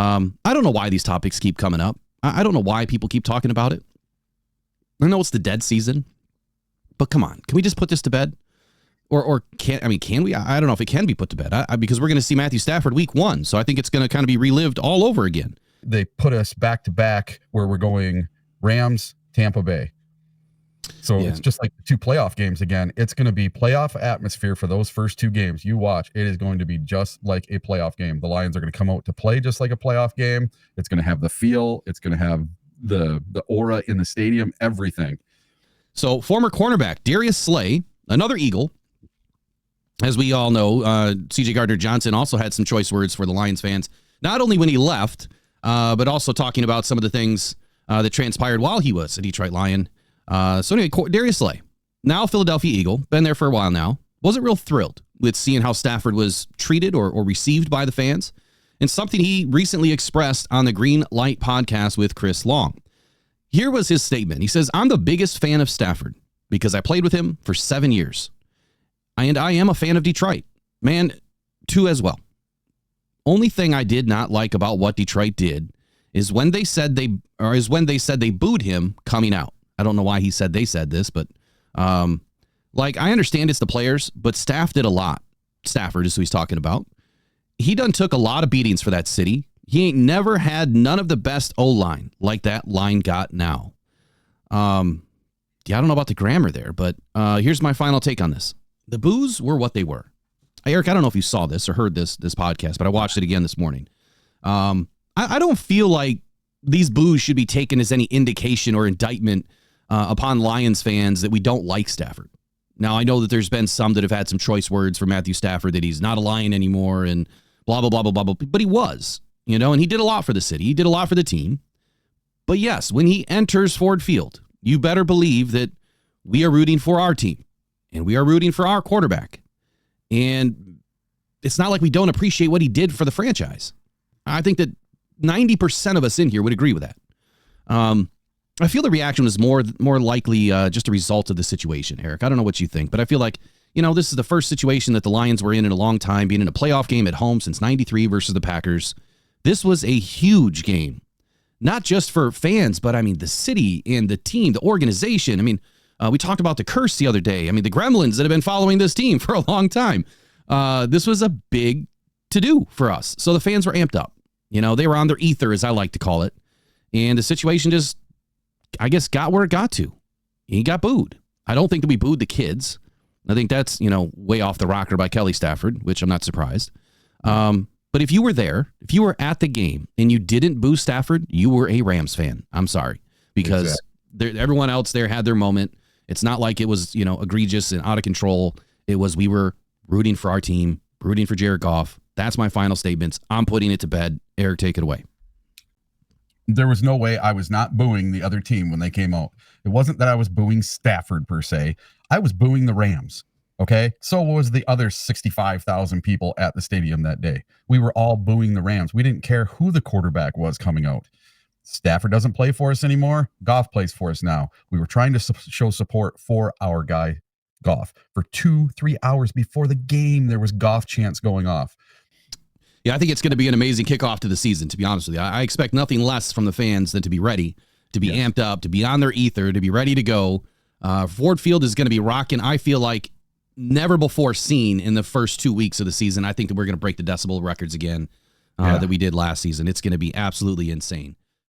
I don't know why these topics keep coming up. I don't know why people keep talking about it. I know it's the dead season, but come on, can we just put this to bed? Or can we? I don't know if it can be put to bed because we're going to see Matthew Stafford week 1. So I think it's going to kind of be relived all over again. They put us back to back where we're going Rams, Tampa Bay. So it's just like the 2 playoff games again. It's going to be playoff atmosphere for those first 2 games. You watch, it is going to be just like a playoff game. The Lions are going to come out to play just like a playoff game. It's going to have the feel. It's going to have the aura in the stadium, everything. So former cornerback Darius Slay, another Eagle. As we all know, C.J. Gardner-Johnson also had some choice words for the Lions fans, not only when he left, but also talking about some of the things that transpired while he was a Detroit Lion. So anyway, Darius Slay, now Philadelphia Eagle, been there for a while now, wasn't real thrilled with seeing how Stafford was treated or received by the fans, and something he recently expressed on the Green Light podcast with Chris Long. Here was his statement. He says, "I'm the biggest fan of Stafford because I played with him for 7 years. And I am a fan of Detroit. Man, 2 as well. Only thing I did not like about what Detroit did is when they said they booed him coming out. I don't know why he said they said this, but I understand it's the players, but Staff did a lot. Stafford is who he's talking about. He done took a lot of beatings for that city. He ain't never had none of the best O-line like that line got now." I don't know about the grammar there, but here's my final take on this. The boos were what they were. Eric, I don't know if you saw this or heard this podcast, but I watched it again this morning. I don't feel like these boos should be taken as any indication or indictment upon Lions fans that we don't like Stafford. Now, I know that there's been some that have had some choice words for Matthew Stafford, that he's not a Lion anymore and blah, blah, blah, blah, blah, blah. But he was, and he did a lot for the city. He did a lot for the team. But yes, when he enters Ford Field, you better believe that we are rooting for our team. And we are rooting for our quarterback. And it's not like we don't appreciate what he did for the franchise. I think that 90% of us in here would agree with that. I feel the reaction was more likely just a result of the situation, Eric. I don't know what you think, but I feel like, this is the first situation that the Lions were in a long time, being in a playoff game at home since 93 versus the Packers. This was a huge game, not just for fans, but the city and the team, the organization. We talked about the curse the other day. The gremlins that have been following this team for a long time. This was a big to-do for us. So the fans were amped up. They were on their ether, as I like to call it. And the situation just, I guess, got where it got to. He got booed. I don't think that we booed the kids. I think that's, way off the rocker by Kelly Stafford, which I'm not surprised. But if you were there, if you were at the game and you didn't boo Stafford, you were a Rams fan. I'm sorry. Because everyone else there had their moment. It's not like it was, egregious and out of control. It was, we were rooting for our team, rooting for Jared Goff. That's my final statements. I'm putting it to bed. Eric, take it away. There was no way I was not booing the other team when they came out. It wasn't that I was booing Stafford per se. I was booing the Rams. Okay. So was the other 65,000 people at the stadium that day. We were all booing the Rams. We didn't care who the quarterback was coming out. Stafford doesn't play for us anymore. Goff plays for us now. We were trying to show support for our guy, Goff. For 2-3 hours before the game, there was Goff chants going off. Yeah, I think it's going to be an amazing kickoff to the season, to be honest with you. I expect nothing less from the fans than to be ready, to be amped up, to be on their ether, to be ready to go. Ford Field is going to be rocking, I feel like, never before seen in the first 2 weeks of the season. I think that we're going to break the decibel records again that we did last season. It's going to be absolutely insane.